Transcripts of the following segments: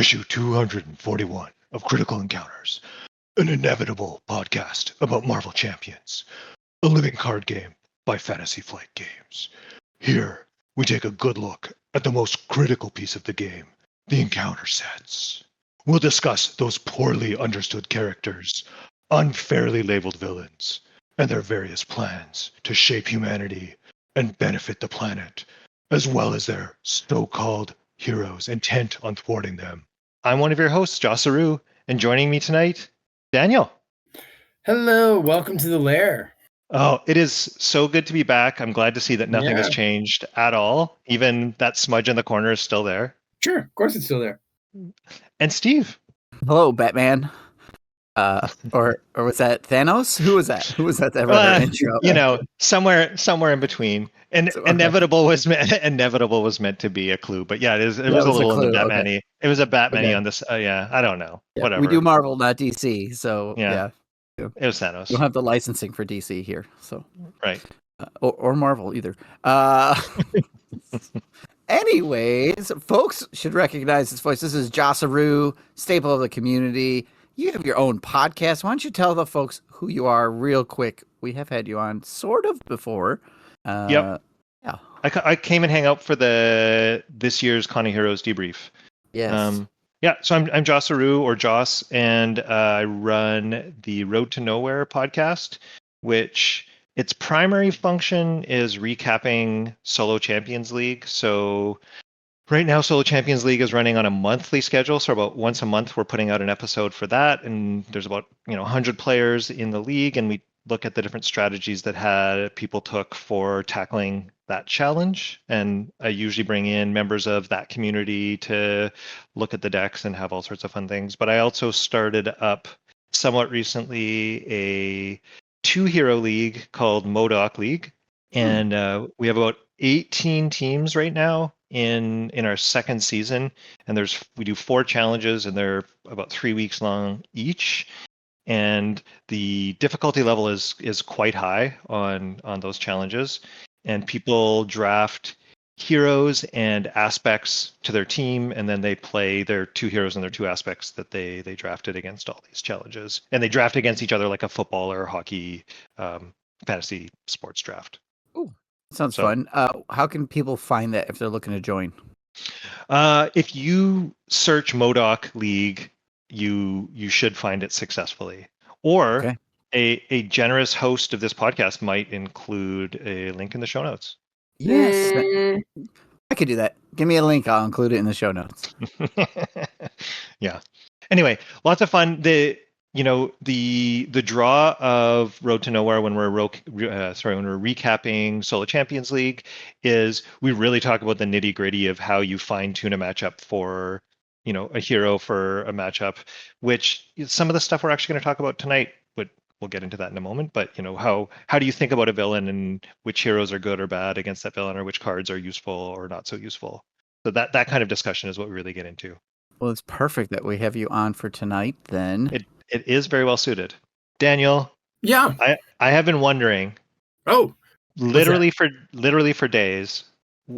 issue 241 of Critical Encounters, an inevitable podcast about Marvel Champions, a living card game by Fantasy Flight Games. Here, we take a good look at the most critical piece of the game, the encounter sets. We'll discuss those poorly understood characters, unfairly labeled villains, and their various plans to shape humanity and benefit the planet, as well as their so-called heroes intent on thwarting them. I'm one of your hosts, Joss Aru, and joining me tonight, Daniel. Hello, welcome to the lair. Oh, it is so good to be back. I'm glad to see that nothing has changed at all. Even that smudge in the corner is still there. Sure, of course it's still there. And Steve. Hello, Batman. Or was that Thanos? Who was that? Who was that ever intro? You know, somewhere in between. And so, okay. Inevitable was meant to be a clue, but yeah, it was a little in the Batman-y. Okay. It was a Batman-y on this. Yeah, I don't know. Yeah, whatever. We do Marvel, not DC, so yeah. It was Thanos. We don't have the licensing for DC here, so right. Or Marvel either. Anyways, folks should recognize this voice. This is Joss Aru, staple of the community. You have your own podcast. Why don't you tell the folks who you are real quick? We have had you on sort of before. Yep. Yeah. I came and hang out for this year's Con of Heroes debrief. Yes. So I'm Joss Aru, or Joss, and I run the Road to Nowhere podcast, which its primary function is recapping Solo Champions League. So right now, Solo Champions League is running on a monthly schedule. So about once a month, we're putting out an episode for that. And there's about 100 players in the league, and we look at the different strategies that people took for tackling that challenge. And I usually bring in members of that community to look at the decks and have all sorts of fun things. But I also started up somewhat recently a 2-hero league called MODOK League. And we have about 18 teams right now in our second season. And we do 4 challenges, and they're about 3 weeks long each. And the difficulty level is quite high on those challenges. And people draft heroes and aspects to their team, and then they play their 2 heroes and their 2 aspects that they drafted against all these challenges. And they draft against each other like a football or hockey fantasy sports draft. Ooh, sounds fun. How can people find that if they're looking to join? If you search MODOK League, you should find it successfully. Or a generous host of this podcast might include a link in the show notes. Yes, I could do that. Give me a link. I'll include it in the show notes. Yeah. Anyway, lots of fun. The draw of Road to Nowhere when we're recapping Solo Champions League is we really talk about the nitty gritty of how you fine tune a matchup for a hero for a matchup, which some of the stuff we're actually going to talk about tonight, but we'll get into that in a moment. But how do you think about a villain and which heroes are good or bad against that villain, or which cards are useful or not so useful? So that kind of discussion is what we really get into. Well, it's perfect that we have you on for tonight then. It is very well suited. Daniel. Yeah. I have been wondering. Oh. Literally for days.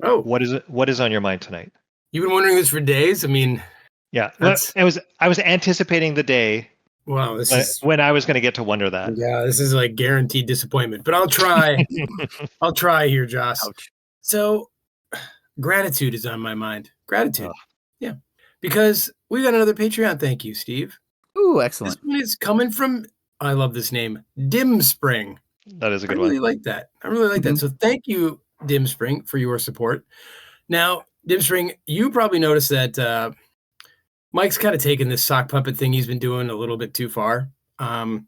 Oh. What is on your mind tonight? You've been wondering this for days? I mean, yeah. I was anticipating the day. Wow, this is when I was going to get to wonder that. Yeah, this is like guaranteed disappointment, but I'll try. I'll try here, Joss. Ouch. So, gratitude is on my mind. Gratitude. Yeah. Because we got another Patreon thank you, Steve. Ooh, excellent. This one is coming from, I love this name, Dim Spring. That is a good one. I really like that. So thank you, Dim Spring, for your support. Now, Dim Spring, you probably noticed that Mike's kind of taken this sock puppet thing he's been doing a little bit too far. And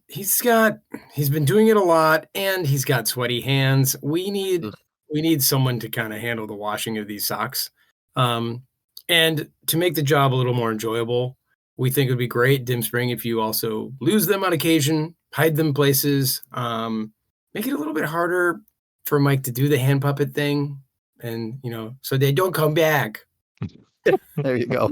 he's been doing it a lot, and he's got sweaty hands. We need someone to kind of handle the washing of these socks. And to make the job a little more enjoyable, we think it would be great, Dim Spring, if you also lose them on occasion, hide them places, make it a little bit harder for Mike to do the hand puppet thing, and so they don't come back. There you go.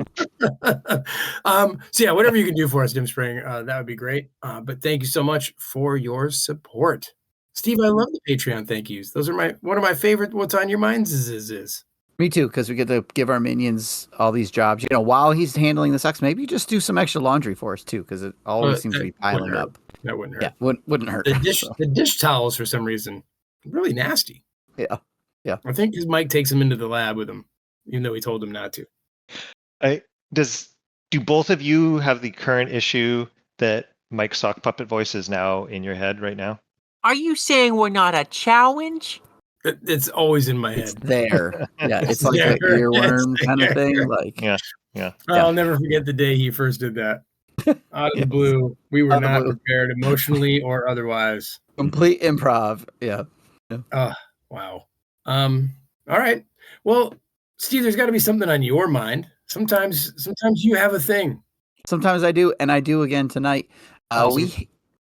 So yeah, whatever you can do for us, Dim Spring, that would be great. But thank you so much for your support. Steve, I love the Patreon thank yous. Those are one of my favorite what's on your minds is. Me too, because we get to give our minions all these jobs. While he's handling the sex, maybe just do some extra laundry for us too, because it always seems to be piling up. That wouldn't hurt. Yeah, wouldn't hurt. The dish towels, for some reason, really nasty. Yeah. I think his Mike takes him into the lab with him, even though he told him not to. Do both of you have the current issue that Mike's sock puppet voice is now in your head right now? Are you saying we're not a challenge? It's always in my head. It's there. Yeah, it's like an earworm kind of thing. Like, yeah. I'll never forget the day he first did that. Out of the blue, we were not prepared emotionally or otherwise. Complete improv. Yeah. Wow. All right. Well, Steve, there's got to be something on your mind. Sometimes you have a thing. Sometimes I do, and I do again tonight. Awesome.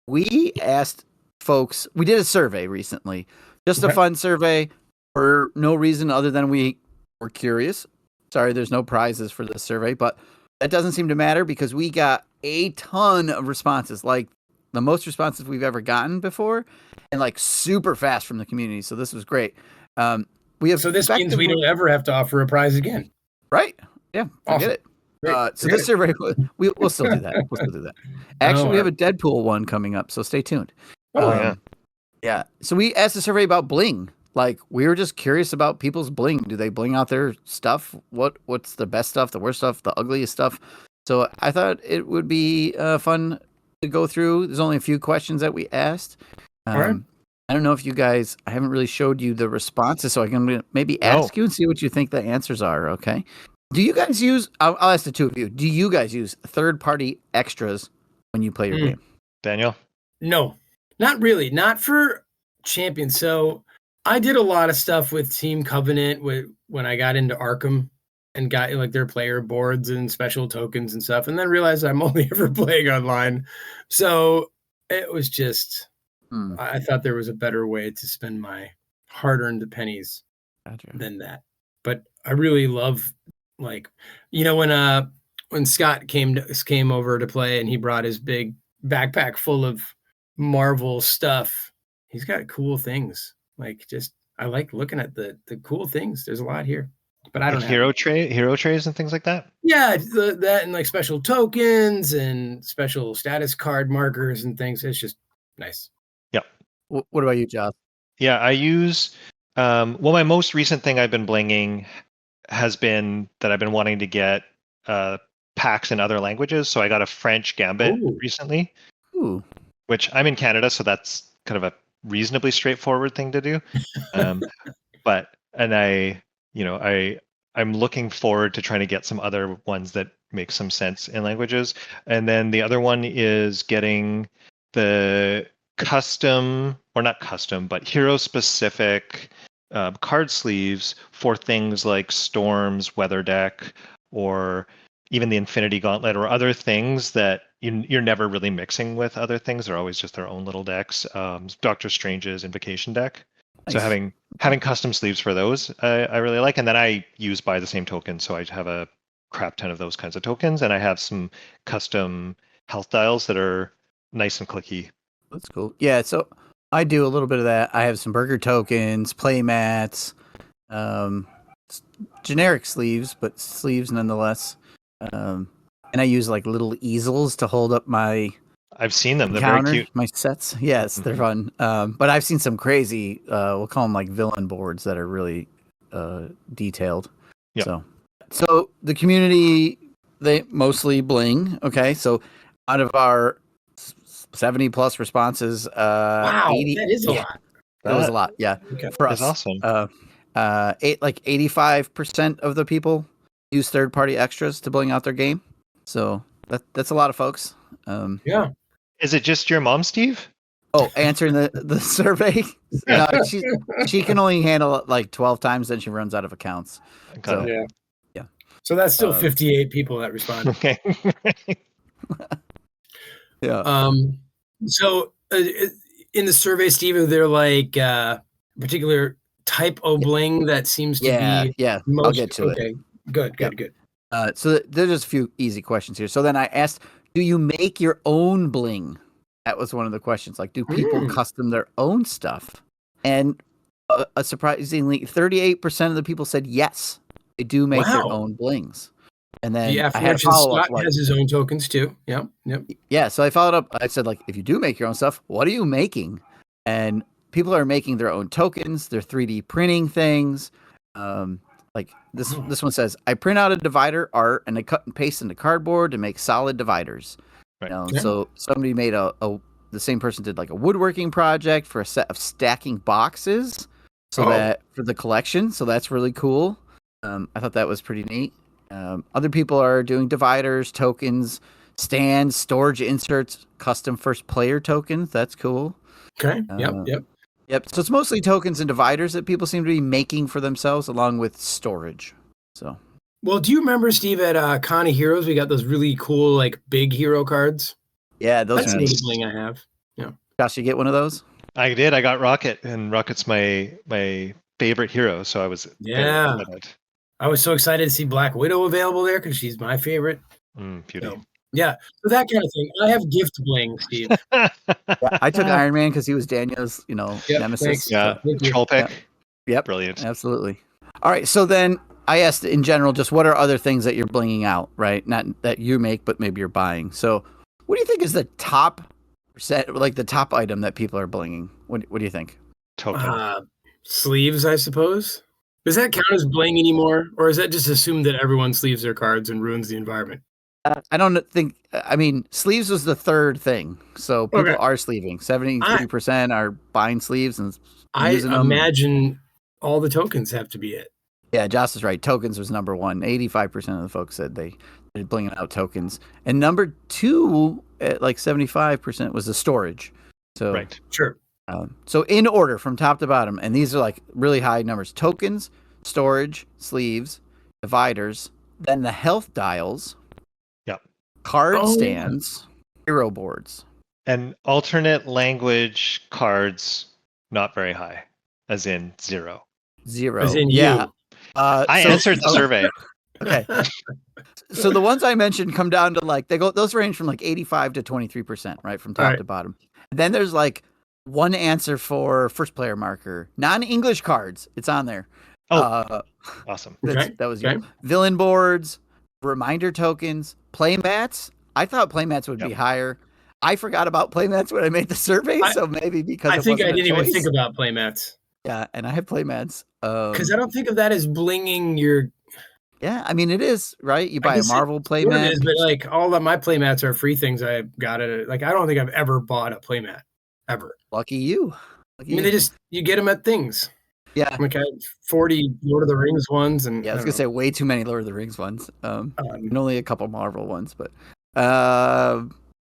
We asked folks. We did a survey recently, just a fun survey for no reason other than we were curious. Sorry, there's no prizes for this survey, but that doesn't seem to matter because we got a ton of responses, like the most responses we've ever gotten before, and like super fast from the community. So this was great. So this means we don't ever have to offer a prize again, right? Yeah, forget it. So this survey, we'll still do that. We'll still do that. Actually, we have a Deadpool one coming up, so stay tuned. Yeah. So we asked the survey about bling. Like, we were just curious about people's bling. Do they bling out their stuff? What's the best stuff, the worst stuff, the ugliest stuff? So I thought it would be fun to go through. There's only a few questions that we asked. All right. I don't know if you guys, I haven't really showed you the responses, so I can maybe ask you and see what you think the answers are, okay? Do you guys use, I'll ask the two of you, do you guys use third-party extras when you play your game? Daniel? No, not really. Not for Champions. So I did a lot of stuff with Team Covenant when I got into Arkham and got like their player boards and special tokens and stuff, and then realized I'm only ever playing online. So it was just, I thought there was a better way to spend my hard-earned pennies than that. But I really love, like, when Scott came over to play and he brought his big backpack full of Marvel stuff. He's got cool things. Like, just, I like looking at the cool things. There's a lot here, but I don't like hero trays and things like that. Yeah, that and like special tokens and special status card markers and things. It's just nice. Yep. What about you, Josh? Yeah, I use. My most recent thing I've been blinging has been that I've been wanting to get packs in other languages. So I got a French Gambit recently, which I'm in Canada, so that's kind of a reasonably straightforward thing to do. I'm looking forward to trying to get some other ones that make some sense in languages. And then the other one is getting the hero specific card sleeves for things like Storm's Weather Deck, or even the Infinity Gauntlet, or other things that you're never really mixing with other things. They're always just their own little decks. Doctor Strange's Invocation deck. Nice. So having custom sleeves for those, I really like. And then I buy the same token, so I have a crap ton of those kinds of tokens, and I have some custom health dials that are nice and clicky. That's cool. Yeah, so I do a little bit of that. I have some burger tokens, play mats, generic sleeves, but sleeves nonetheless. And I use like little easels to hold up my. I've seen them. They're counter, very cute. My sets. Yes, they're fun. But I've seen some crazy, we'll call them like villain boards that are really detailed. Yep. So the community, they mostly bling. Okay, so out of our 70 plus responses, wow, 80, that is a lot. That was a lot. Yeah, okay. For us, that's awesome. 85% of the people use third-party extras to bling out their game. So that's a lot of folks. Yeah. Is it just your mom, Steve? Oh, answering the survey. No, she can only handle it like 12 times, then she runs out of accounts. Yeah. So that's still 58 people that responded. Okay. Yeah. So in the survey, Steve, are there like a particular type of bling that seems to be? Yeah. I'll get to it. Good. So there's just a few easy questions here. So then I asked, do you make your own bling? That was one of the questions. Like, do people custom their own stuff? And surprisingly, 38% of the people said yes. they do make their Wow. own blings. And then The I had a aforementioned follow-up. Scott has his own tokens too. Yep. Yeah, so I followed up. I said, like, if you do make your own stuff, what are you making? And people are making their own tokens. They're 3D printing things. Like this one says, I print out a divider art and I cut and paste into cardboard to make solid dividers. Right. Okay. So somebody made the same person did like a woodworking project for a set of stacking boxes, that for the collection. So that's really cool. I thought that was pretty neat. Other people are doing dividers, tokens, stands, storage inserts, custom first player tokens. That's cool. Okay. Yep. So it's mostly tokens and dividers that people seem to be making for themselves, along with storage. So. Well, do you remember, Steve, at Con of Heroes, we got those really cool, like, big hero cards? Yeah, those That's are the neat. bling I have. Yeah. Josh, you get one of those? I did. I got Rocket, and Rocket's my favorite hero, so I was Yeah. very excited. I was so excited to see Black Widow available there because she's my favorite. Beauty. So, yeah. So that kind of thing. I have gift bling, Steve. Yeah, I took Iron Man because he was Daniel's, nemesis. Thanks. Yeah, Thank you. troll pick. Yep. Brilliant. Absolutely. All right. So then I asked in general, just what are other things that you're blinging out, right? Not that you make, but maybe you're buying. So what do you think is the top set, like the top item that people are blinging? What do you think? Token. Sleeves, I suppose. Does that count as bling anymore? Or is that just assumed that everyone sleeves their cards and ruins the environment? I don't think, sleeves was the third thing. So people are sleeving. 73% are buying sleeves and I using them. imagine all the tokens have to be it. Yeah, Josh is right. Tokens was number one. 85% of the folks said they're blinging out tokens. And number two, at like 75%, was the storage. So, Right. Sure. So in order from top to bottom, and these are like really high numbers: tokens, storage, sleeves, dividers, then the health dials, card stands, hero boards. And alternate language cards, not very high, as in 0. As in you. I answered the survey. Okay. So the ones I mentioned come down to those range from like 85 to 23%, right? From top to bottom. And then there's like one answer for first player marker, non-English cards. It's on there. Awesome. That was you. Villain boards, reminder tokens, play mats. I thought play mats would be higher. I forgot about play mats when I made the survey, so maybe because I think I didn't even think about play mats. Yeah, and I have play mats. Because I don't think of that as blinging your. Yeah, I mean it is, right? You buy a Marvel play mat. It is, but like all of my play mats are free things I got at. Like I don't think I've ever bought a play mat ever. Lucky you. You get them at things. Yeah, like I had 40 Lord of the Rings ones, and I was gonna say way too many Lord of the Rings ones. And only a couple Marvel ones, but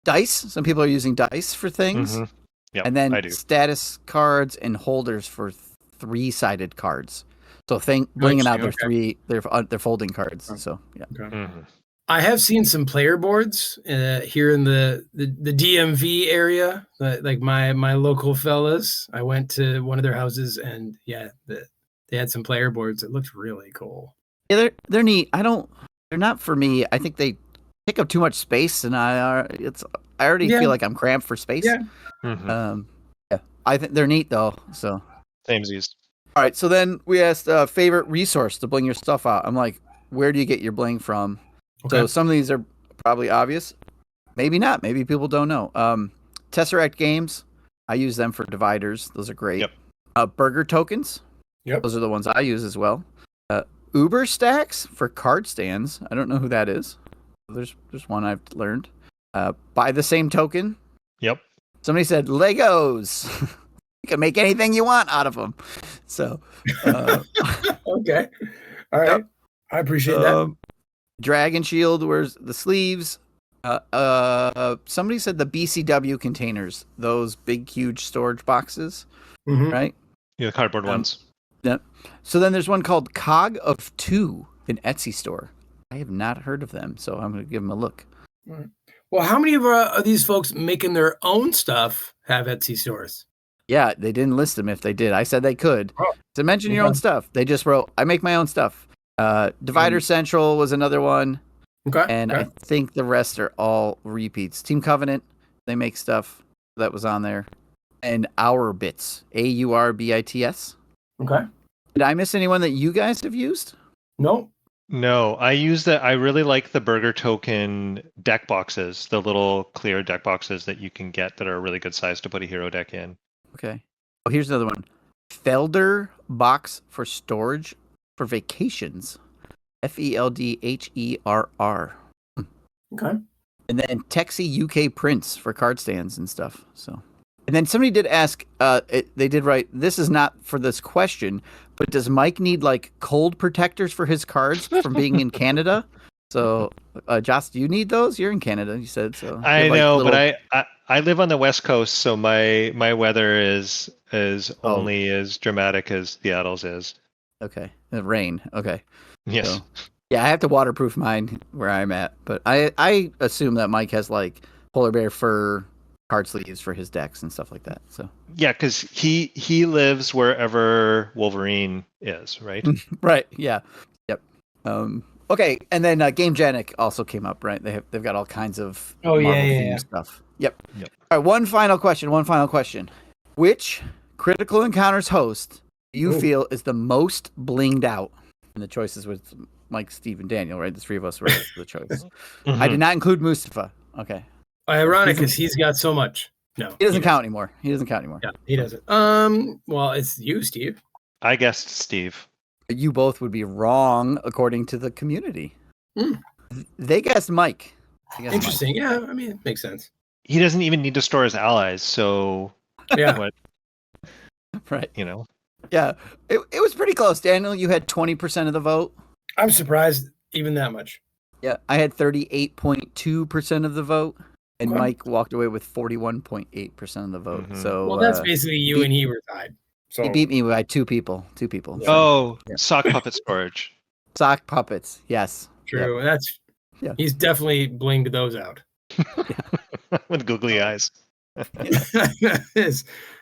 dice. Some people are using dice for things. Mm-hmm. Yep, and then status cards and holders for 3-sided cards. So blinging out their folding cards. So yeah. Okay. Mm-hmm. I have seen some player boards here in the DMV area, like my local fellas. I went to one of their houses, and they had some player boards. It looked really cool. Yeah, they're neat. They're not for me. I think they take up too much space, and I already feel like I'm cramped for space. Yeah. Mm-hmm. I think they're neat though. So Samesies. All right. So then we asked favorite resource to bling your stuff out. I'm like, where do you get your bling from? Okay. So some of these are probably obvious. Maybe not. Maybe people don't know. Tesseract Games. I use them for dividers. Those are great. Yep. Burger tokens. Yep. Those are the ones I use as well. Uber stacks for card stands. I don't know who that is. There's one I've learned. Buy the same token. Yep. Somebody said Legos. You can make anything you want out of them. So. Okay. All right. Yep. I appreciate that. Dragon Shield, where's the sleeves? Somebody said the BCW containers, those big, huge storage boxes, right? Yeah, the cardboard ones. Yeah. So then there's one called Cog of Two, an Etsy store. I have not heard of them, so I'm going to give them a look. All right. Well, how many of these folks making their own stuff have Etsy stores? Yeah, they didn't list them if they did. I said they could. To mention your own stuff. They just wrote, I make my own stuff. Divider Central was another one. Okay. And I think the rest are all repeats. Team Covenant, they make stuff that was on there. And Our Bits, Aurbits. Okay. Did I miss anyone that you guys have used? No, No, I really like the Burger Token deck boxes, the little clear deck boxes that you can get that are a really good size to put a hero deck in. Okay. Oh, here's another one. Felder box for storage for vacations. FELDHERR. Okay. And then Texie UK prints for card stands and stuff. So, and then somebody did ask. They did write. This is not for this question, but does Mike need like cold protectors for his cards from being in Canada? So, Joss, do you need those? You're in Canada, you said. So I you have, like, know, little- but I live on the West Coast, so my weather is only as dramatic as Seattle's is. Okay, rain. Okay. Yes. So, yeah, I have to waterproof mine where I'm at, but I assume that Mike has like polar bear fur card sleeves for his decks and stuff like that. So Yeah, because he lives wherever Wolverine is, right? right, yeah, yep. Okay, and then GameGenic also came up, right? They've got all kinds of Marvel-themed stuff. Yep. All right, one final question. Which Critical Encounters host do you feel is the most blinged out? And the choices was Mike, Steve, and Daniel, right? The three of us were the choice. Mhm. I did not include Mustafa. Okay. Ironic because he's got so much. No, He doesn't count anymore. Yeah, he doesn't. Well, it's you, Steve. I guessed Steve. You both would be wrong according to the community. Mm. They guessed Mike. Interesting. Yeah, I mean, it makes sense. He doesn't even need to store his allies, so Yeah. what? Right. You know. Yeah. It was pretty close. Daniel, you had 20% of the vote. I'm surprised even that much. Yeah. I had 38.2% of the vote. And Okay. Mike walked away with 41.8% of the vote. Mhm. So Well, that's basically you and he were tied. So he beat me by two people. So, Oh, yeah. sock puppet storage. Sock puppets. Yes. true. That's Yeah. He's definitely blinged those out. With googly eyes.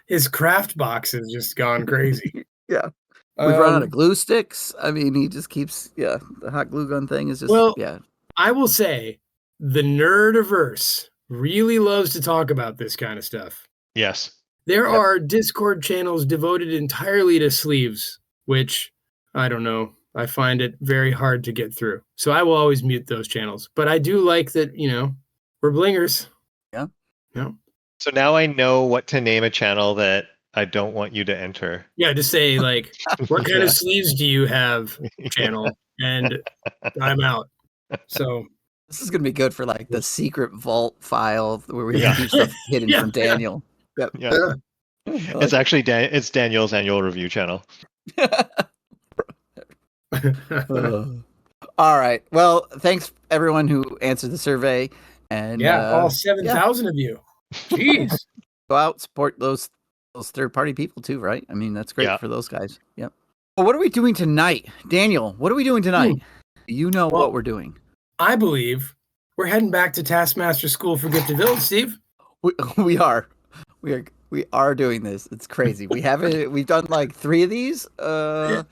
his craft box has just gone crazy. Yeah. We've run out of glue sticks. I mean, he just keeps, the hot glue gun thing is just, I will say the nerdiverse really loves to talk about this kind of stuff. Yes. There are Discord channels devoted entirely to sleeves, which I don't know. I find it very hard to get through. So I will always mute those channels. But I do like that, we're blingers. Yeah. Yeah. So now I know what to name a channel that I don't want you to enter. Yeah, just say like, what kind of sleeves do you have, channel? And I'm out. So this is gonna be good for like the secret vault file where we have to keep stuff hidden from Daniel. Yep. Yeah. It's actually it's Daniel's annual review channel. All right. Well, thanks everyone who answered the survey. And all 7,000 of you. Jeez. Go out, support those third-party people too, right? I mean, that's great for those guys. Yep. Well, what are we doing tonight? Daniel, what are we doing tonight? You know what we're doing. I believe we're heading back to Taskmaster School for Gifted Village, Steve. We are doing this. It's crazy. We've done like 3 of these. Yeah,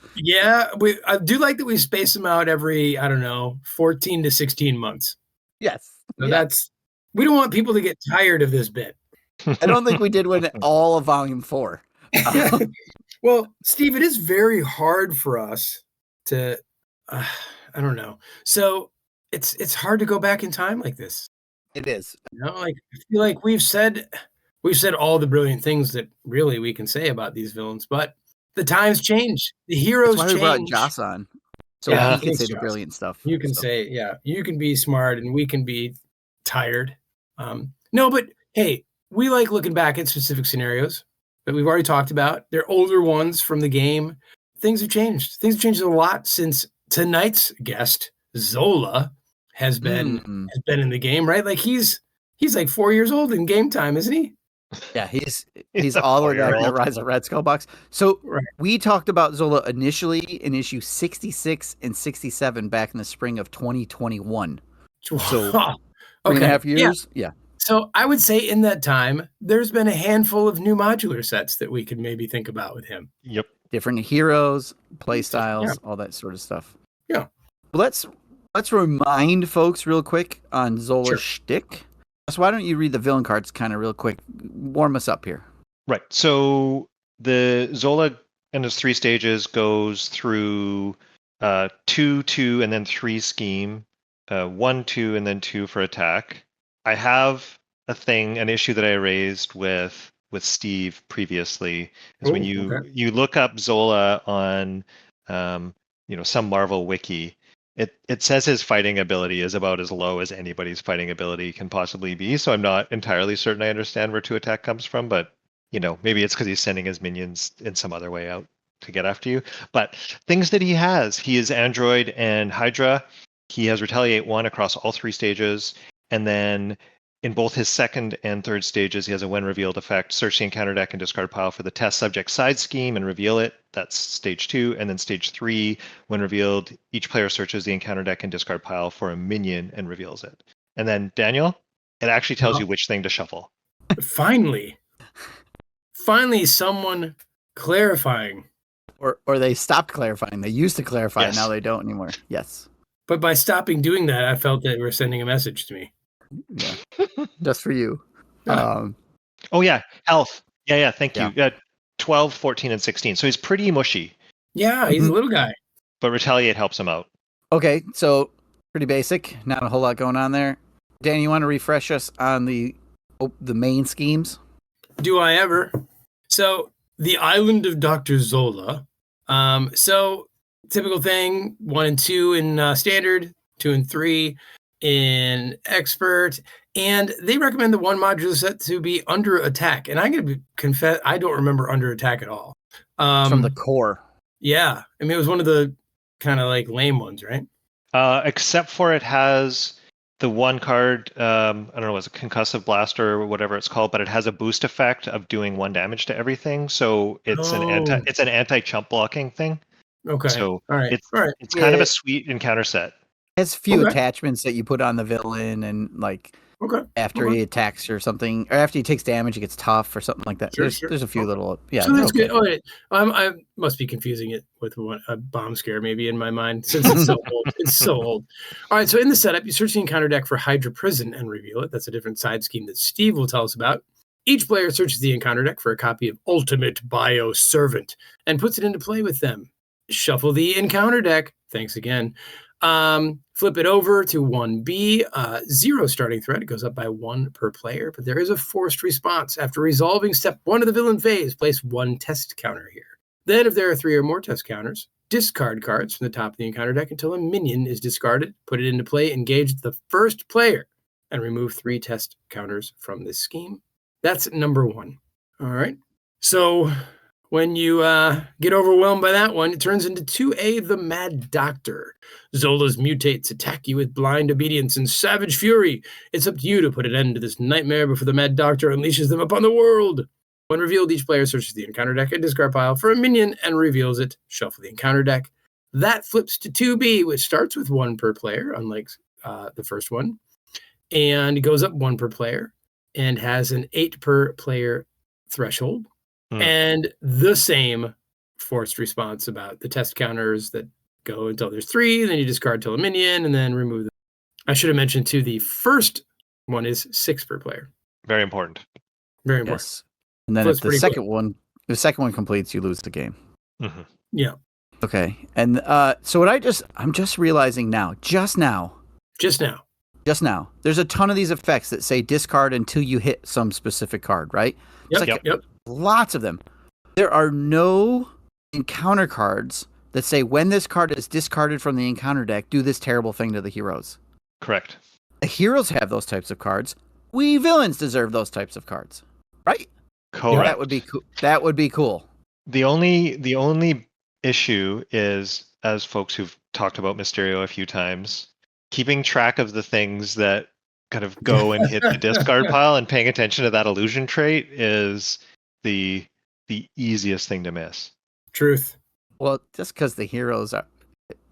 I do like that we space them out every, 14 to 16 months. Yes. So we don't want people to get tired of this bit. I don't think we did win all of volume 4. Well, Steve, it is very hard for us to, I don't know. So it's hard to go back in time like this. It is. I feel like we've said all the brilliant things that really we can say about these villains, but the times change. The heroes That's why change. we brought Joss on. So he can say the brilliant stuff. You can say, you can be smart and we can be tired. No, but hey, we like looking back at specific scenarios that we've already talked about. They're older ones from the game. Things have changed. Things have changed a lot since tonight's guest, Zola, has been in the game, right? Like he's like 4 years old in game time, isn't he? Yeah, he's all the way back in the Rise of Red Skull box. So we talked about Zola initially in issue 66 and 67 back in the spring of 2021. So 3.5 years. Yeah. So I would say in that time, there's been a handful of new modular sets that we could maybe think about with him. Yep. Different heroes, play styles, all that sort of stuff. Yeah. Let's remind folks real quick on Zola's shtick. So why don't you read the villain cards kind of real quick? Warm us up here. Right. So the Zola and his 3 stages goes through 2, 2, and then 3 scheme, 1, 2, and then 2 for attack. I have an issue that I raised with Steve previously is when you look up Zola on some Marvel wiki, it says his fighting ability is about as low as anybody's fighting ability can possibly be. So I'm not entirely certain I understand where 2 attack comes from, but maybe it's because he's sending his minions in some other way out to get after you. But things that he is Android and Hydra. He has Retaliate 1 across all 3 stages, and then in both his second and third stages, he has a when revealed effect. Search the encounter deck and discard pile for the test subject side scheme and reveal it. That's stage 2. And then stage 3, when revealed, each player searches the encounter deck and discard pile for a minion and reveals it. And then, Daniel, it actually tells you which thing to shuffle. Finally, someone clarifying. Or they stopped clarifying. They used to clarify, Yes. Now they don't anymore. Yes. But by stopping doing that, I felt that we're sending a message to me. Yeah. Just for you. Yeah. Oh, yeah. Health. Yeah. Thank you. 12, 14, and 16. So he's pretty mushy. Yeah, he's a little guy. But Retaliate helps him out. Okay, so pretty basic. Not a whole lot going on there. Dan, you want to refresh us on the main schemes? Do I ever? So, the Island of Dr. Zola. So, typical thing, 1 and 2 in standard, 2 and 3 in expert, and they recommend the 1 modular set to be under attack. And I'm going to confess, I don't remember under attack at all. From the core. Yeah. I mean, it was one of the kind of like lame ones, right? Except for it has the 1 card, I don't know, it's a concussive blaster or whatever it's called, but it has a boost effect of doing 1 damage to everything. So it's an anti-chump blocking thing. Okay. So all right. It's kind of a sweet encounter set. It has few attachments that you put on the villain, and after he attacks or something, or after he takes damage, he gets tough or something like that. Sure, there's a few little So that's good. Oh, I must be confusing it with a bomb scare maybe in my mind since it's so old. It's so old. All right. So in the setup, you search the encounter deck for Hydra Prison and reveal it. That's a different side scheme that Steve will tell us about. Each player searches the encounter deck for a copy of Ultimate Bio Servant and puts it into play with them. Shuffle the encounter deck. Thanks again. Flip it over to 1B, 0 starting threat. It goes up by 1 per player, but there is a forced response. After resolving step 1 of the villain phase, place 1 test counter here. Then, if there are 3 or more test counters, discard cards from the top of the encounter deck until a minion is discarded. Put it into play, engage the first player, and remove 3 test counters from this scheme. That's number 1. All right. So when you get overwhelmed by that one, it turns into 2A, the Mad Doctor. Zola's mutates attack you with blind obedience and savage fury. It's up to you to put an end to this nightmare before the Mad Doctor unleashes them upon the world. When revealed, each player searches the encounter deck and discard pile for a minion and reveals it. Shuffle the encounter deck. That flips to 2B, which starts with 1 per player, unlike the first one, and goes up 1 per player and has an 8 per player threshold. And the same forced response about the test counters that go until there's 3, then you discard till a minion, and then remove them. I should have mentioned, too, the first one is 6 per player. Very important. Very important. Yes. And then if the second one completes, you lose the game. Mm-hmm. Yeah. Okay. And so what I'm just realizing now, just now, there's a ton of these effects that say discard until you hit some specific card, right? Yep. Lots of them. There are no encounter cards that say when this card is discarded from the encounter deck, do this terrible thing to the heroes. Correct. The heroes have those types of cards. We villains deserve those types of cards, right? Correct. That would be cool. That would be cool. The only issue is, as folks who've talked about Mysterio a few times, keeping track of the things that kind of go and hit the discard pile and paying attention to that illusion trait is the easiest thing to miss. Truth. Well, just because the heroes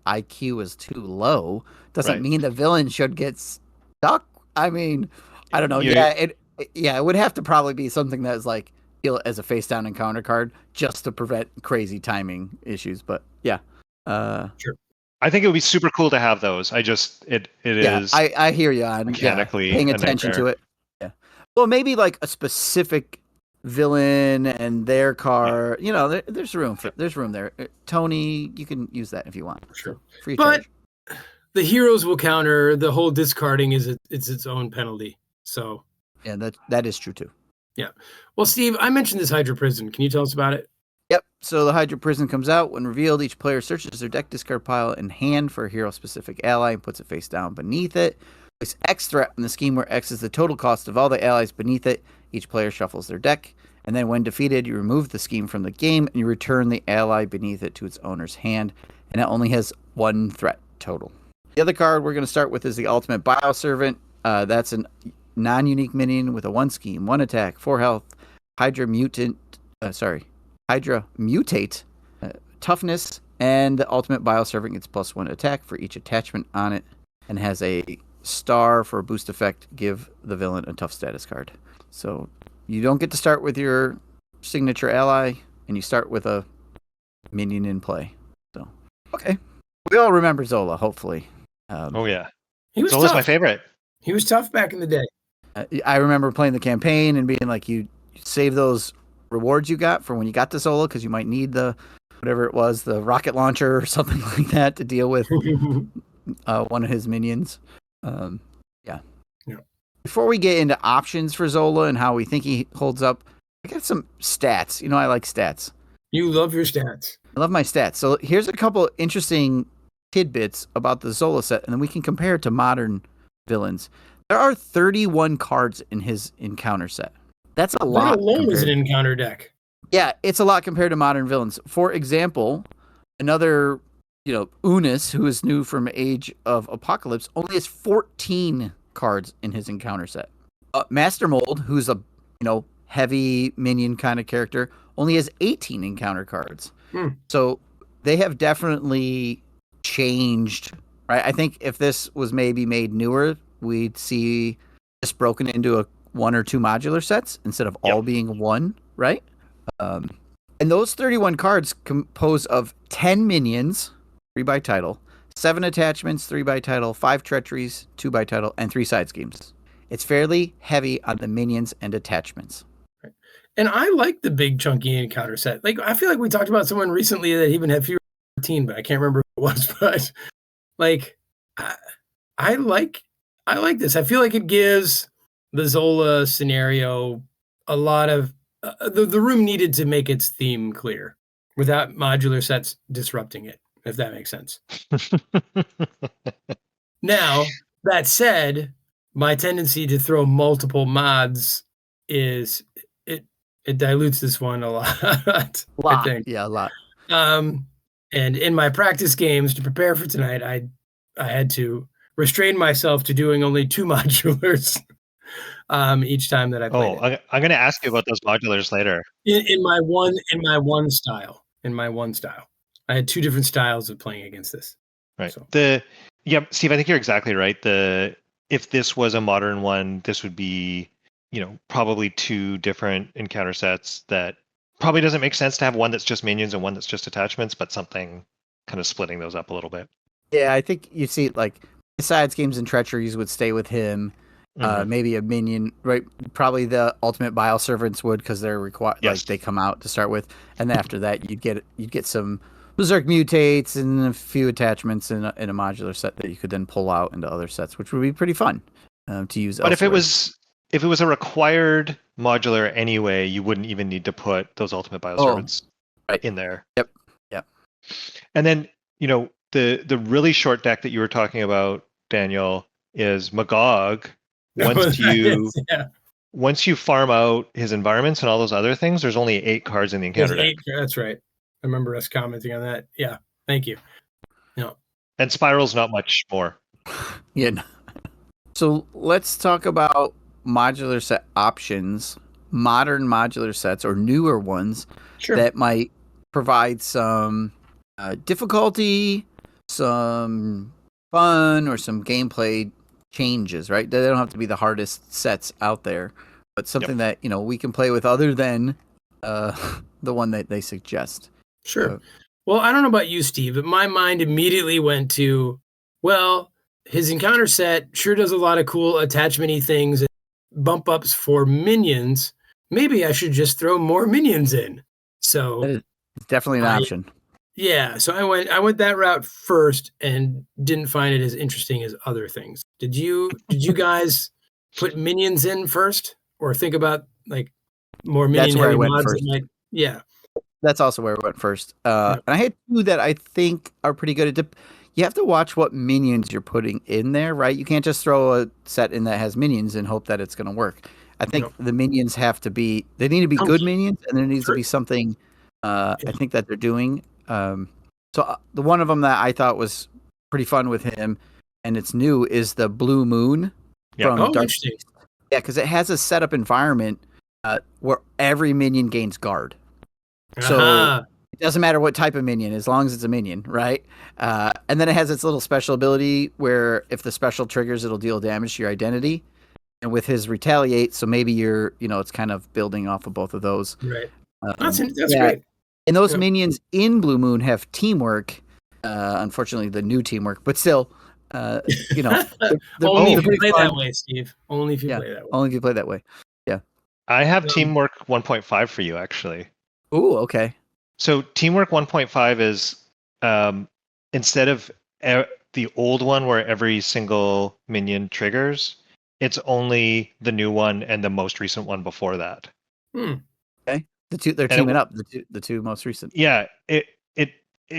IQ is too low doesn't mean the villain should get stuck. I mean, I don't know. It would have to probably be something that is like as a face down encounter card just to prevent crazy timing issues. But yeah, sure. I think it would be super cool to have those. It is. I hear you on mechanically paying attention to it. Yeah. Well, maybe like a specific villain and their car. You know, there's room there. Tony, you can use that if you want. Sure. So, free But charge. the heroes will counter. The whole discarding is its own penalty. So Yeah, that is true too. yeah. Well, Steve, I mentioned this Hydra prison. Can you tell us about it? Yep. So the Hydra prison comes out. When revealed, each player searches their deck discard pile in hand for a hero-specific ally and puts it face down beneath it. Place X threat in the scheme where X is the total cost of all the allies beneath it. Each player shuffles their deck. And then when defeated, you remove the scheme from the game and you return the ally beneath it to its owner's hand. And it only has 1 threat total. The other card we're going to start with is the Ultimate Bioservant. That's a non-unique minion with a 1 scheme, 1 attack, 4 health, Hydra Mutate, toughness, and the Ultimate Bioservant gets +1 attack for each attachment on it and has a star for a boost effect. Give the villain a tough status card. So you don't get to start with your signature ally, and you start with a minion in play. So, okay. We all remember Zola, hopefully. Oh, yeah. He was Zola's tough. my favorite. He was tough back in the day. I remember playing the campaign and being like, you save those rewards you got for when you got to Zola because you might need the whatever it was, the rocket launcher or something like that to deal with one of his minions. Yeah. Before we get into options for Zola and how we think he holds up, I got some stats. You know, I like stats. You love your stats. I love my stats. So here's a couple interesting tidbits about the Zola set, and then we can compare it to modern villains. There are 31 cards in his encounter set. That's a lot. That alone is an encounter deck. Yeah, it's a lot compared to modern villains. For example, another, Unis, who is new from Age of Apocalypse, only has 14 cards in his encounter set. Master Mold, who's a, heavy minion kind of character, only has 18 encounter cards. So they have definitely changed, right? I think if this was maybe made newer, we'd see this broken into 1 or 2 modular sets instead of all being one, right? And those 31 cards compose of 10 minions, 3 by title, 7 attachments, 3 by title, 5 treacheries, 2 by title, and 3 side schemes. It's fairly heavy on the minions and attachments. Right. And I like the big chunky encounter set. Like, I feel like we talked about someone recently that even had fewer than 14, but I can't remember who it was. But like, I like this. I feel like it gives the Zola scenario a lot of the room needed to make its theme clear without modular sets disrupting it, if that makes sense. Now, that said, my tendency to throw multiple mods is it dilutes this one a lot. I think. Yeah, a lot. And in my practice games to prepare for tonight, I had to restrain myself to doing only 2 modulars each time that I played. I'm going to ask you about those modulars later. In my one style, I had 2 different styles of playing against this. Right. So. Steve, I think you're exactly right. If this was a modern one, this would be, probably 2 different encounter sets that probably doesn't make sense to have one that's just minions and one that's just attachments, but something kind of splitting those up a little bit. Yeah, I think you see like side schemes and treacheries would stay with him. Maybe a minion, right? Probably the Ultimate Bioservants would because they're required. Like they come out to start with, and then after that you'd get some Berserk Mutates and a few attachments in a modular set that you could then pull out into other sets, which would be pretty fun to use. But elsewhere. if it was a required modular anyway, you wouldn't even need to put those Ultimate Bioservants in there. Yep. And then the really short deck that you were talking about, Daniel, is Magog. Once you farm out his environments and all those other things, there's only 8 cards in the encounter deck. That's right. I remember us commenting on that. Yeah, thank you. And Spiral's not much more. Yeah. So let's talk about modular set options, modern modular sets or newer ones that might provide some difficulty, some fun, or some gameplay changes, right? They don't have to be the hardest sets out there, but something that we can play with other than the one that they suggest. Sure. Well, I don't know about you, Steve, but my mind immediately went to, his encounter set sure does a lot of cool attachment-y things and bump ups for minions, maybe I should just throw more minions in. So That is definitely an option. Yeah, so I went that route first and didn't find it as interesting as other things. Did you guys put minions in first, or think about like more That's minion where I heavy went mods first. that might? Yeah. That's also where I went first. Yeah. And I had two that I think are pretty good. You have to watch what minions you're putting in there, right? You can't just throw a set in that has minions and hope that it's going to work. I think the minions they need to be good minions, and there needs to be something I think that they're doing. The one of them that I thought was pretty fun with him, and it's new, is the Blue Moon from Dark. Interesting. Yeah, because it has a setup environment where every minion gains guard. So it doesn't matter what type of minion, as long as it's a minion, right? And then it has its little special ability where if the special triggers, it'll deal damage to your identity. And with his retaliate, so maybe it's kind of building off of both of those. Right. That's great. And those minions in Blue Moon have teamwork. Unfortunately, the new teamwork, but still, they're only if you play that way, Steve. Only if you play that way. Only if you play that way. Yeah. I have Teamwork 1.5 for you, actually. Ooh, okay. So Teamwork 1.5 is instead of the old one where every single minion triggers, it's only the new one and the most recent one before that. Okay. They're teaming up. The two most recent. Yeah, it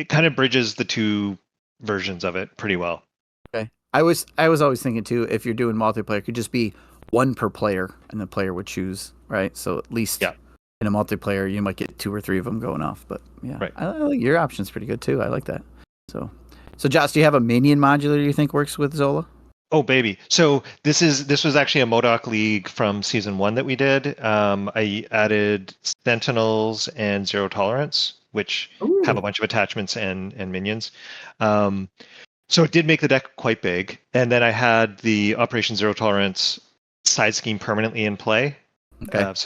kind of bridges the two versions of it pretty well. Okay. I was always thinking too, if you're doing multiplayer, it could just be one per player, and the player would choose, right? So at least in a multiplayer, you might get 2 or 3 of them going off. But yeah, right. I think your option's pretty good too. I like that. So Josh, do you have a minion modular you think works with Zola? Oh baby! So this was actually a MODOK League from season 1 that we did. I added Sentinels and Zero Tolerance, which have a bunch of attachments and minions. So it did make the deck quite big. And then I had the Operation Zero Tolerance side scheme permanently in play. Okay. If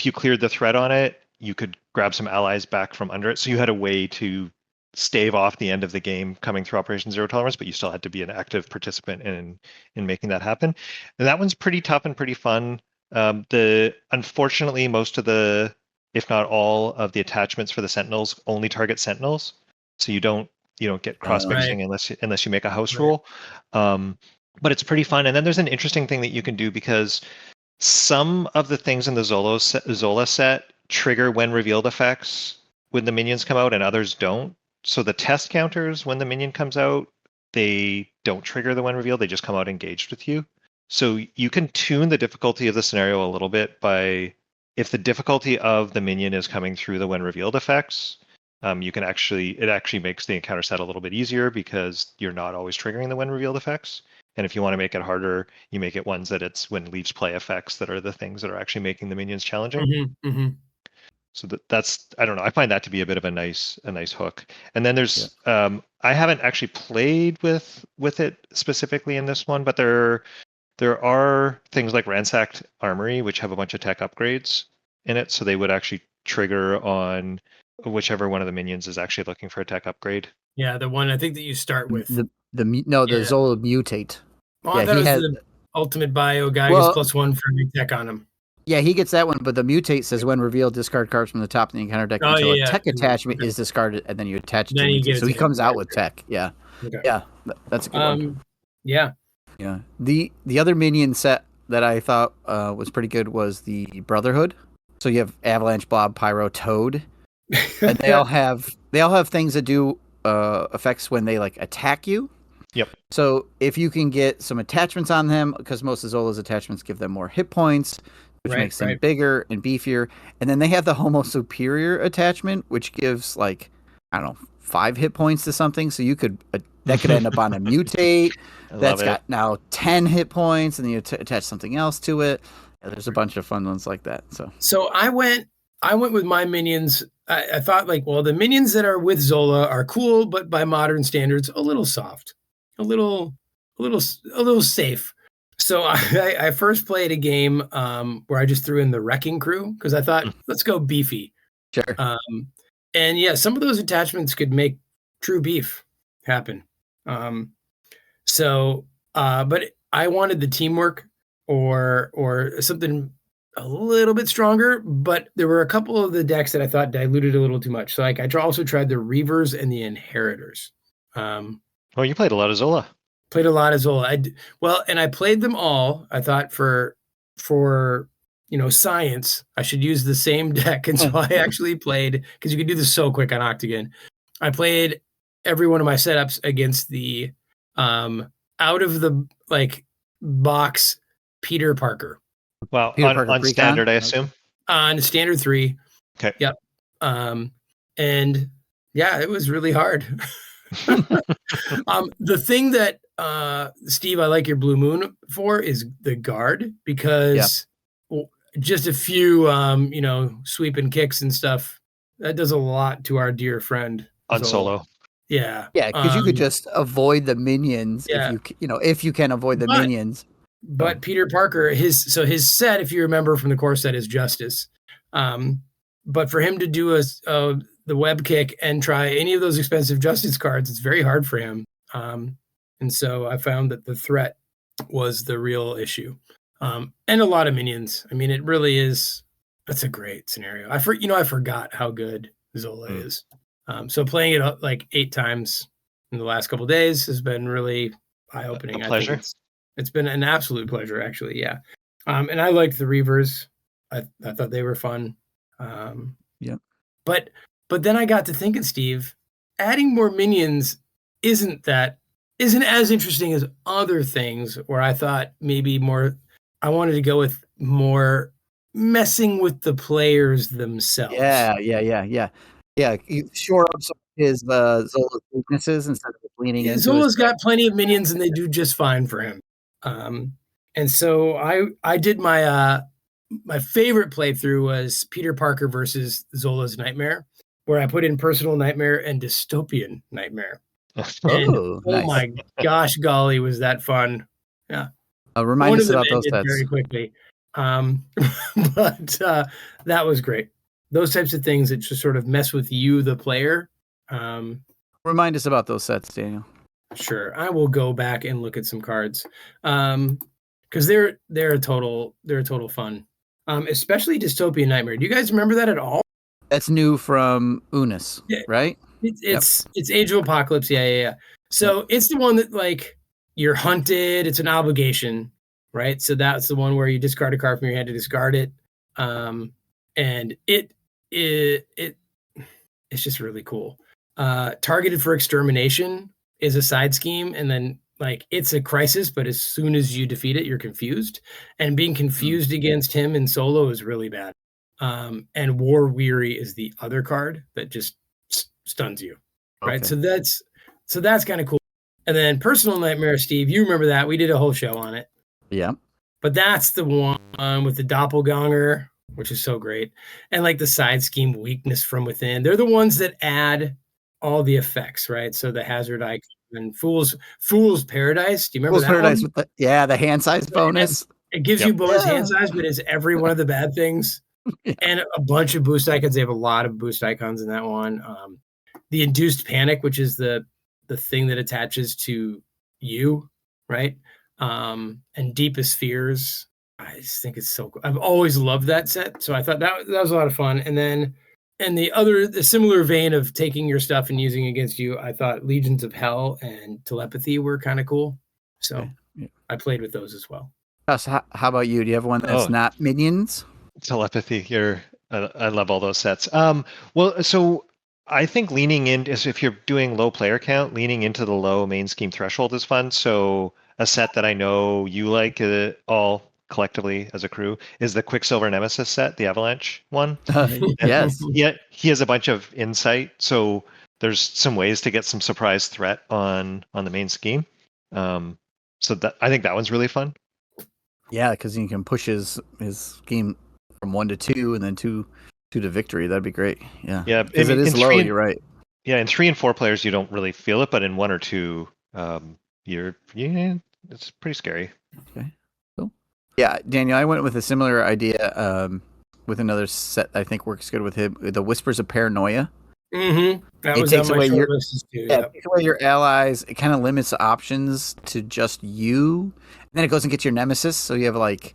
you cleared the threat on it, you could grab some allies back from under it. So you had a way to stave off the end of the game coming through Operation Zero Tolerance, but you still had to be an active participant in making that happen. And that one's pretty tough and pretty fun. Unfortunately, most of if not all of the attachments for the Sentinels only target Sentinels, so you don't get cross mixing unless you make a house rule. But it's pretty fun. And then there's an interesting thing that you can do, because some of the things in the Zola set trigger when revealed effects when the minions come out, and others don't. So the test counters, when the minion comes out, they don't trigger the when revealed. They just come out engaged with you. So you can tune the difficulty of the scenario a little bit by, if the difficulty of the minion is coming through the when revealed effects, it actually makes the encounter set a little bit easier because you're not always triggering the when revealed effects. And if you want to make it harder, you make it ones that it's when leaves play effects that are the things that are actually making the minions challenging. So that's, I don't know, I find that to be a bit of a nice hook. And then there's I haven't actually played with it specifically in this one, but there are things like Ransacked Armory, which have a bunch of tech upgrades in it, so they would actually trigger on whichever one of the minions is actually looking for a tech upgrade. Yeah, the one I think that you start with. The Zola Mutate. Oh, yeah, that was the ultimate bio guy gets +1 for every tech on him. Yeah, he gets that one, but the Mutate says when revealed, discard cards from the top of the encounter deck until a tech attachment is discarded, and then you attach it to Mutate. So he comes out with tech. Yeah. Okay. Yeah, that's a good one. Yeah. Yeah. The other minion set that I thought was pretty good was the Brotherhood. So you have Avalanche, Blob, Pyro, Toad. And they all have things that do effects when they attack you. Yep. So if you can get some attachments on them, because most of Zola's attachments give them more hit points, which makes them bigger and beefier. And then they have the Homo Superior attachment, which gives 5 hit points to something. So that could end up on a Mutate that's got now 10 hit points, and then you attach something else to it. Yeah, there's a bunch of fun ones like that. So I went with my minions. I thought the minions that are with Zola are cool, but by modern standards, a little soft, a little safe. So I first played a game where I just threw in the Wrecking Crew because I thought, let's go beefy. Sure. And yeah, some of those attachments could make true beef happen. But I wanted the teamwork or something a little bit stronger, but there were a couple of the decks that I thought diluted a little too much. So like I also tried the Reavers and the Inheritors. Oh, you played a lot of Zola. Played a lot of Zola. And I played them all. I thought for science, I should use the same deck, and so I actually played, because you could do this so quick on Octagon. I played every one of my setups against the out of the box Peter Parker. Well, Peter on Parker standard, Precon? I assume. On standard 3. Okay. Yep. And yeah, it was really hard. The thing that Steve, I like your Blue Moon for is the guard, because just a few sweep and kicks and stuff, that does a lot to our dear friend On Zola. solo. Yeah. Yeah, because you could just avoid the minions if you can avoid the minions. But Peter Parker, his set, if you remember from the core set, is Justice. But for him to do the web kick and try any of those expensive Justice cards, it's very hard for him. And so I found that the threat was the real issue. And a lot of minions. I mean, it really is. That's a great scenario. I forgot how good Zola is. So playing it like 8 times in the last couple of days has been really eye-opening. A pleasure. I think it's been an absolute pleasure, actually. Yeah. And I liked the Reavers. I thought they were fun. Yeah. But then I got to thinking, Steve, adding more minions isn't as interesting as other things, where I thought maybe more. I wanted to go with more messing with the players themselves. Yeah. You shore up some of his Zola's weaknesses instead of leaning into. Zola's got plenty of minions, and they do just fine for him. And so I did my favorite playthrough was Peter Parker versus Zola's Nightmare, where I put in Personal Nightmare and Dystopian Nightmare. Oh, nice. My gosh, golly, was that fun? Yeah. Remind us about those sets very quickly. But that was great. Those types of things that just sort of mess with you, the player. Remind us about those sets, Daniel. Sure, I will go back and look at some cards, because they're a total fun. Especially Dystopian Nightmare. Do you guys remember that at all? That's new from Unis, right? It's Age of Apocalypse. Yeah. So it's the one that you're hunted. It's an obligation, right? So that's the one where you discard a card from your hand to discard it. And it's just really cool. Targeted for Extermination is a side scheme, and then it's a crisis, but as soon as you defeat it, you're confused. And being confused against him in solo is really bad. And War Weary is the other card that just stuns you, right? Okay. So that's kind of cool. And then Personal Nightmare, Steve, you remember that? We did a whole show on it. Yeah. But that's the one with the doppelganger, which is so great. And the side scheme Weakness from Within. They're the ones that add all the effects, right? So the hazard icon and Fool's Paradise. Do you remember Fool's that Paradise one? with the hand size bonus. It gives you bonus hand size, but it's every one of the bad things. And a bunch of boost icons. They have a lot of boost icons in that one. The Induced Panic, which is the thing that attaches to you, right? And Deepest Fears. I just think it's so cool. I've always loved that set, so I thought that was a lot of fun. And then, the similar vein of taking your stuff and using it against you, I thought Legions of Hell and Telepathy were kind of cool. So I played with those as well. Josh, how about you? Do you have one that's not minions? Telepathy. I love all those sets. Well, so I think leaning in is, if you're doing low player count, leaning into the low main scheme threshold is fun. So a set that I know you like all collectively as a crew is the Quicksilver Nemesis set, the Avalanche one. Yes. Yeah, he has a bunch of insight, so there's some ways to get some surprise threat on the main scheme. So that, I think that one's really fun. Yeah, because you can push his scheme from 1 to 2 and then 2 to victory. That'd be great. Yeah, because it is low. You're right. Yeah, in 3 and 4 players you don't really feel it, but in 1 or 2, it's pretty scary. Okay, cool. Yeah, Daniel, I went with a similar idea with another set I think works good with him, the Whispers of Paranoia. Mm-hmm. That It was takes on my away short your list too. yeah, Yeah. it takes away your allies. It kind of limits the options to just you. And then it goes and gets your nemesis, so you have like,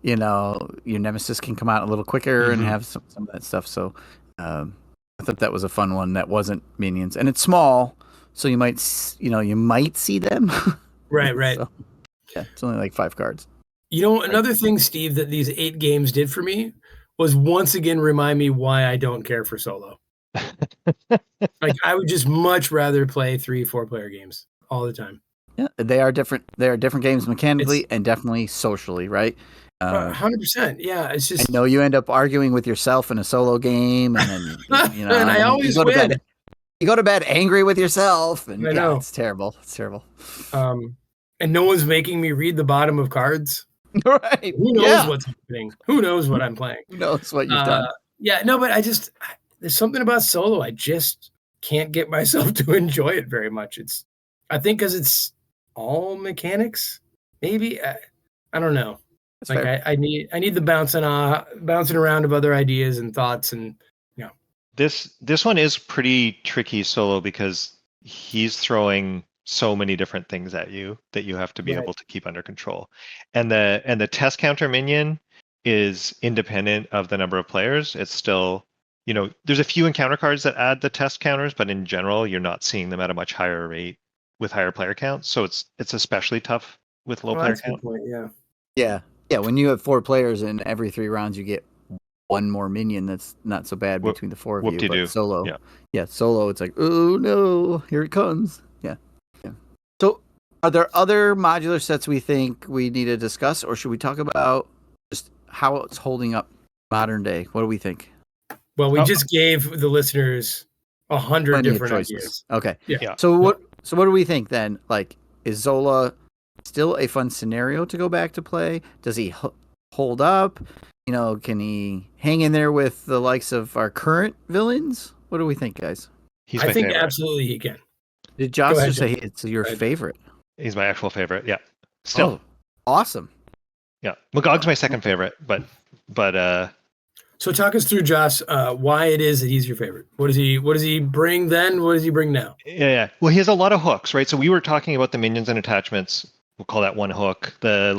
your nemesis can come out a little quicker and Mhm. have some of that stuff. So I thought that was a fun one that wasn't minions, and it's small, so you might see them. Right. So yeah, it's only like 5 cards. Another thing, Steve, that these 8 games did for me was once again remind me why I don't care for solo. Like I would just much rather play 3-4 player games all the time. Yeah, they are different. They are different games mechanically and definitely socially, right? 100%. Yeah, it's I just know you end up arguing with yourself in a solo game, and then and I always you go to win. bed. You go to bed angry with yourself, and I know. it's terrible. It's terrible. And no one's making me read the bottom of cards. Right? Who knows what's happening? Who knows what I'm playing? Who knows what you've done? Yeah, no, but there's something about solo. I just can't get myself to enjoy it very much. I think because it's all mechanics. Maybe I don't know. That's Like fair. I need the bouncing around of other ideas and thoughts and This one is pretty tricky solo because he's throwing so many different things at you that you have to be Right. able to keep under control. And the test counter minion is independent of the number of players. It's still, there's a few encounter cards that add the test counters, but in general, you're not seeing them at a much higher rate with higher player counts. So it's especially tough with low player that's a count. good point. Yeah. When you have 4 players and every 3 rounds you get one more minion, that's not so bad between the 4 of you. Whoop-de-doo. But solo, Yeah. Solo, it's like, oh no, here it comes. Yeah. So, are there other modular sets we think we need to discuss, or should we talk about just how it's holding up modern day? What do we think? Well, we just gave the listeners 100 Plenty of different choices. ideas. Okay. Yeah. So what do we think then? Like, is Zola still a fun scenario to go back to play? Does he hold up? Can he hang in there with the likes of our current villains? What do we think, guys? He's I my think favorite. absolutely he can. Did Josh ahead, just say it's your favorite? He's my actual favorite. Yeah. Still. Oh, awesome. Yeah. Magog's my second favorite, but So talk us through, Josh, why it is that he's your favorite. What does he bring then? What does he bring now? Yeah. Well, he has a lot of hooks, right? So we were talking about the minions and attachments. We'll call that one hook. The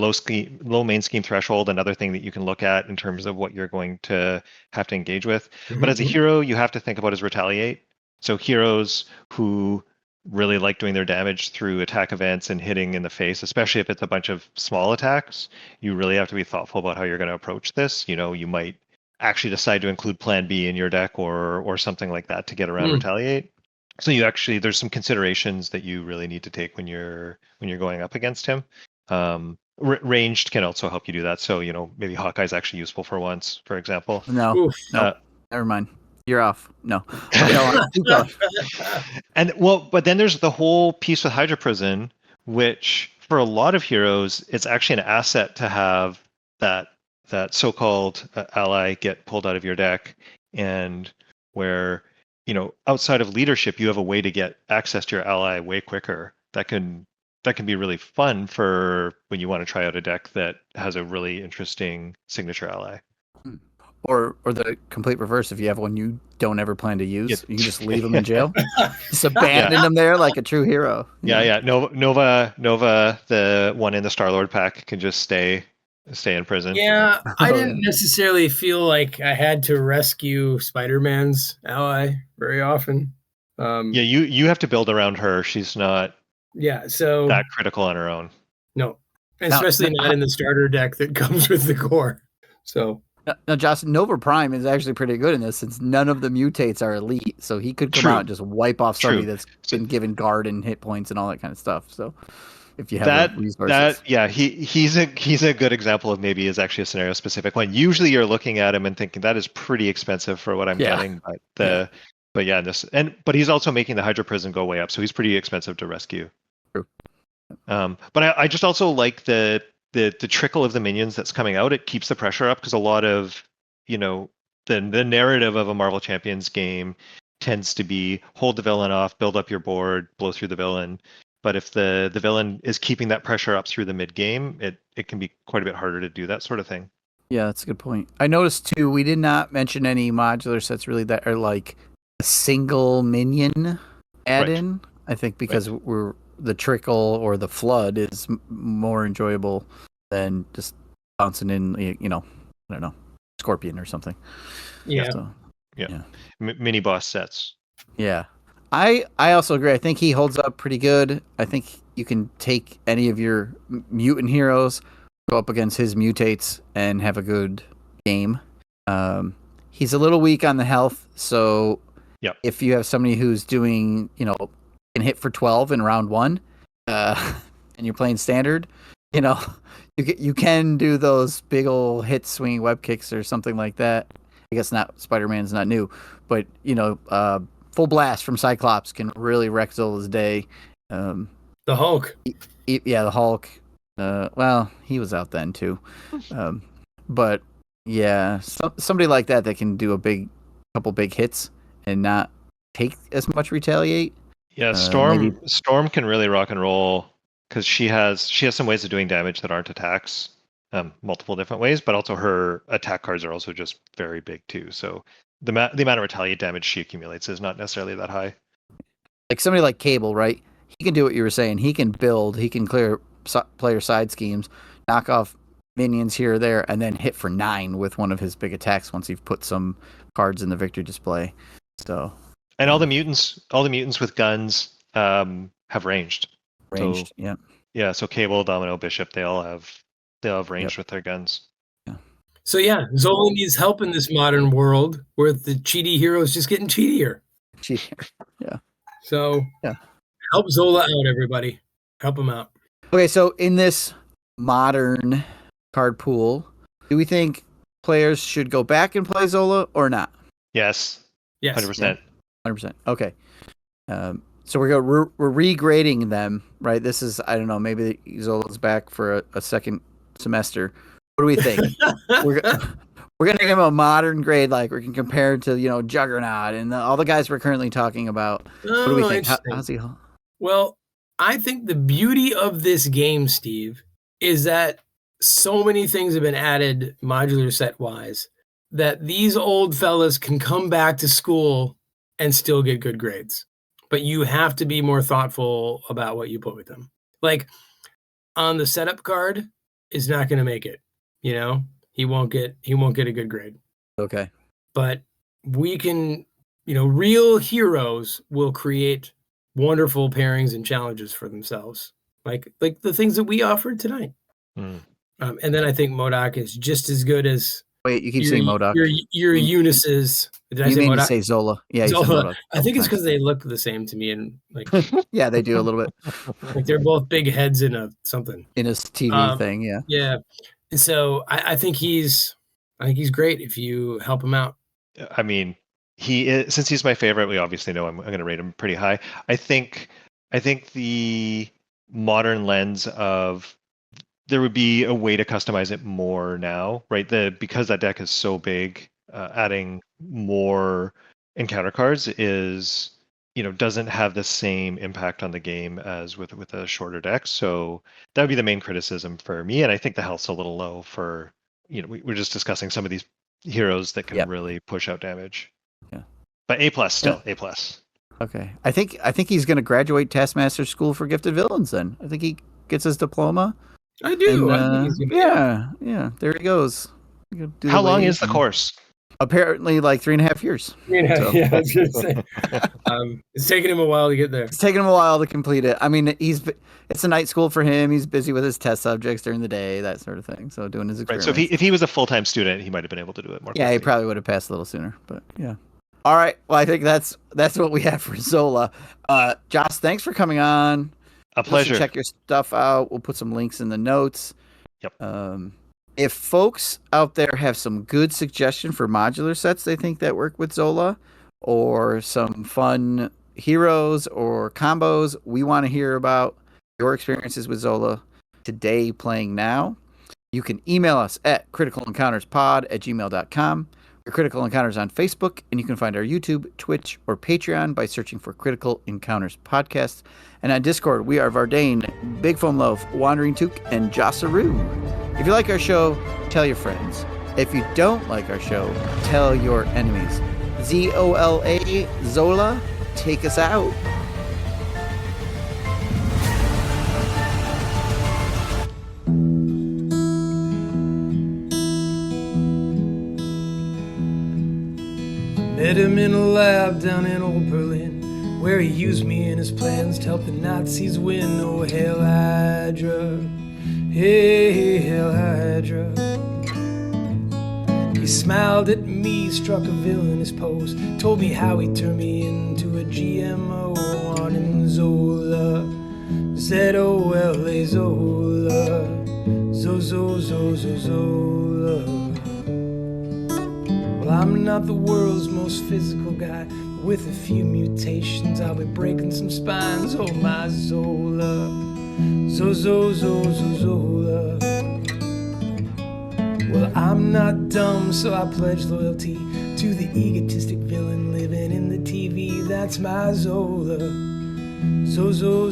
low main scheme threshold, another thing that you can look at in terms of what you're going to have to engage with. But as a hero, you have to think about is retaliate. So heroes who really like doing their damage through attack events and hitting in the face, especially if it's a bunch of small attacks, you really have to be thoughtful about how you're going to approach this. You might actually decide to include plan B in your deck or something like that to get around retaliate. So there's some considerations that you really need to take when you're going up against him. Ranged can also help you do that. So maybe Hawkeye's actually useful for once, for example. No, never mind. You're off. No. Keep going. But then there's the whole piece with Hydra Prison, which for a lot of heroes, it's actually an asset to have that so-called ally get pulled out of your deck, and where outside of leadership, you have a way to get access to your ally way quicker. That can be really fun for when you want to try out a deck that has a really interesting signature ally. Or the complete reverse. If you have one you don't ever plan to use, you can just leave them in jail. Just abandon them there like a true hero. Yeah. Nova, the one in the Star-Lord pack, can just stay in prison. Yeah, I didn't necessarily feel like I had to rescue Spider-Man's ally very often. You have to build around her. She's not so that critical on her own. No, especially not in the starter deck that comes with the core. So now, Josh, Nova Prime is actually pretty good in this since none of the mutates are elite, so he could come out and just wipe off somebody that's been given guard and hit points and all that kind of stuff. So if you have resources, he's a good example of maybe is actually a scenario specific one. Usually you're looking at him and thinking that is pretty expensive for what I'm getting, but he's also making the Hydra Prison go way up, so he's pretty expensive to rescue. True. But I just also like the trickle of the minions that's coming out. It keeps the pressure up because a lot of the narrative of a Marvel Champions game tends to be hold the villain off, build up your board, blow through the villain. But if the villain is keeping that pressure up through the mid game, it can be quite a bit harder to do that sort of thing. Yeah, that's a good point. I noticed too, we did not mention any modular sets really that are like single minion add-in. Right. I think because the trickle or the flood is more enjoyable than just bouncing in, I don't know, Scorpion or something. Yeah. So, yeah. Mini boss sets. Yeah. I also agree. I think he holds up pretty good. I think you can take any of your mutant heroes, go up against his mutates, and have a good game. He's a little weak on the health, so if you have somebody who's doing, can hit for 12 in round 1, and you're playing standard, you can do those big old hit swinging web kicks or something like that. I guess not. Spider-Man's not new, but full blast from Cyclops can really wreck Zola's day. The Hulk. The Hulk. Well, he was out then too. But yeah, somebody like that can do a couple big hits and not take as much retaliate. Yeah, Storm can really rock and roll because she has some ways of doing damage that aren't attacks, multiple different ways, but also her attack cards are also just very big too. So the amount of retaliate damage she accumulates is not necessarily that high. Like somebody like Cable, right? He can do what you were saying. He can build. He can clear player side schemes, knock off minions here or there, and then hit for 9 with one of his big attacks once you've put some cards in the victory display. So. And all the mutants with guns have ranged. Ranged, so, yeah. So Cable, Domino, Bishop, they all have ranged with their guns. So yeah, Zola needs help in this modern world where the cheaty hero is just getting cheatier. Yeah. So help Zola out, everybody. Help him out. Okay, so in this modern card pool, do we think players should go back and play Zola or not? Yes. 100%. 100%. Okay. So we're regrading them, right? This is, I don't know, maybe Zola's back for a second semester. What do we think? we're gonna give him a modern grade, like we can compare it to Juggernaut and all the guys we're currently talking about. What do we think? How's he? Well, I think the beauty of this game, Steve, is that so many things have been added modular set wise that these old fellas can come back to school and still get good grades. But you have to be more thoughtful about what you put with them. Like on the setup card is not going to make it. He won't get a good grade. Okay. But we can, real heroes will create wonderful pairings and challenges for themselves. Like the things that we offered tonight. And then I think MODOK is just as good as. Wait, you keep saying MODOK. Your Eunice's. Did I say MODOK? To say Zola. Yeah, you said MODOK. I think it's because they look the same to me, and like. Yeah, they do a little bit. Like they're both big heads in something. In a TV thing, yeah. Yeah, and so I think he's great if you help him out. I mean, he is, since he's my favorite. We obviously know I'm going to rate him pretty high. I think the modern lens of. There would be a way to customize it more now, right? Because that deck is so big, adding more encounter cards is, doesn't have the same impact on the game as with a shorter deck. So that would be the main criticism for me. And I think the health's a little low for, we're just discussing some of these heroes that can really push out damage. Yeah. But A+ still, A+. Okay. I think he's going to graduate Taskmaster School for Gifted Villains then. I think he gets his diploma. I do. And, yeah. There he goes. How long is the course? Apparently, like 3.5 years. 3.5. Yeah, I was gonna say. It's taking him a while to get there. It's taking him a while to complete it. I mean, it's a night school for him. He's busy with his test subjects during the day, that sort of thing. So doing his experiments. Right. So if he was a full-time student, he might have been able to do it more. Yeah, he probably would have passed a little sooner. But yeah. All right. Well, I think that's what we have for Zola. Josh, thanks for coming on. A pleasure. Check your stuff out. We'll put some links in the notes. Yep. If folks out there have some good suggestion for modular sets they think that work with Zola, or some fun heroes or combos, we want to hear about your experiences with Zola today, playing now. You can email us at criticalencounterspod@gmail.com. We're Critical Encounters on Facebook, and you can find our YouTube, Twitch, or Patreon by searching for Critical Encounters Podcast. And on Discord, we are Vardain, bigfomlof, Wandering Took, and Jossaru. If you like our show, tell your friends. If you don't like our show, tell your enemies. Zola. Zola, take us out. Met him in a lab down in old Berlin, where he used me in his plans to help the Nazis win. Oh, Hail Hydra, hey, Hail Hydra. He smiled at me, struck a villainous pose, told me how he turned me into a GMO. Arnim Zola, Zola, Zola, Zola. Well, I'm not the world's most physical guy, but with a few mutations I'll be breaking some spines. Oh, my Zola, Zola. Well, I'm not dumb, so I pledge loyalty to the egotistic villain living in the TV. That's my Zola, Zola, Zola.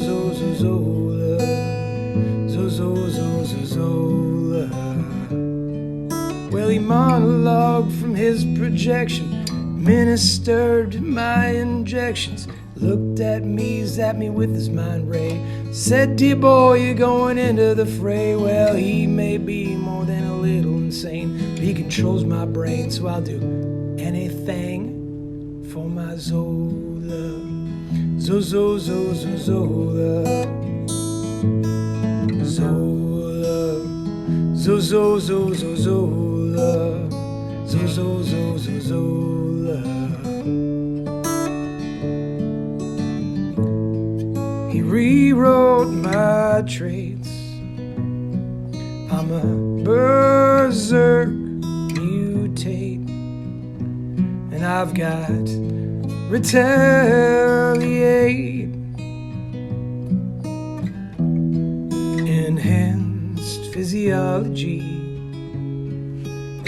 Well, he monologued from his projection, ministered my injections, looked at me, zapped me with his mind ray, said, dear boy, you're going into the fray. Well, he may be more than a little insane, but he controls my brain, so I'll do anything for my Zola, Zola, Zola. Zola. He rewrote my traits. I'm a berserk mutate, and I've got retaliate, enhanced physiology.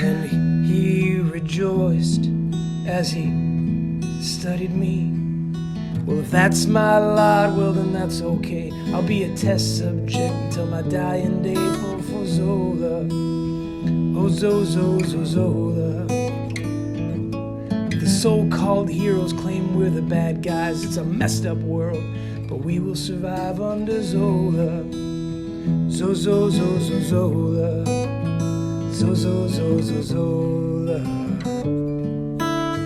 And he rejoiced as he studied me. Well, if that's my lot, well then that's okay. I'll be a test subject until my dying day for Zola. Oh, Zola. The so-called heroes claim we're the bad guys. It's a messed up world, but we will survive under Zola. Zola. Zola.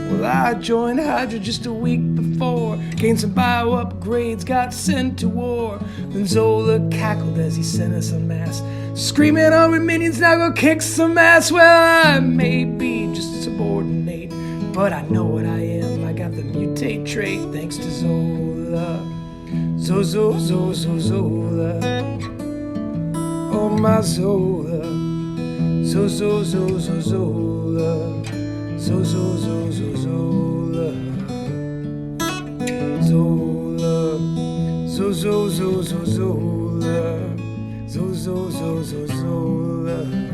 Well, I joined Hydra just a week before, gained some bio upgrades, got sent to war. Then Zola cackled as he sent us en masse, screaming, "All we minions now go kick some ass." Well, I may be just a subordinate, but I know what I am. I got the mutate trait thanks to Zola. Zola. Oh, my Zola. Zola. Zola. Zola.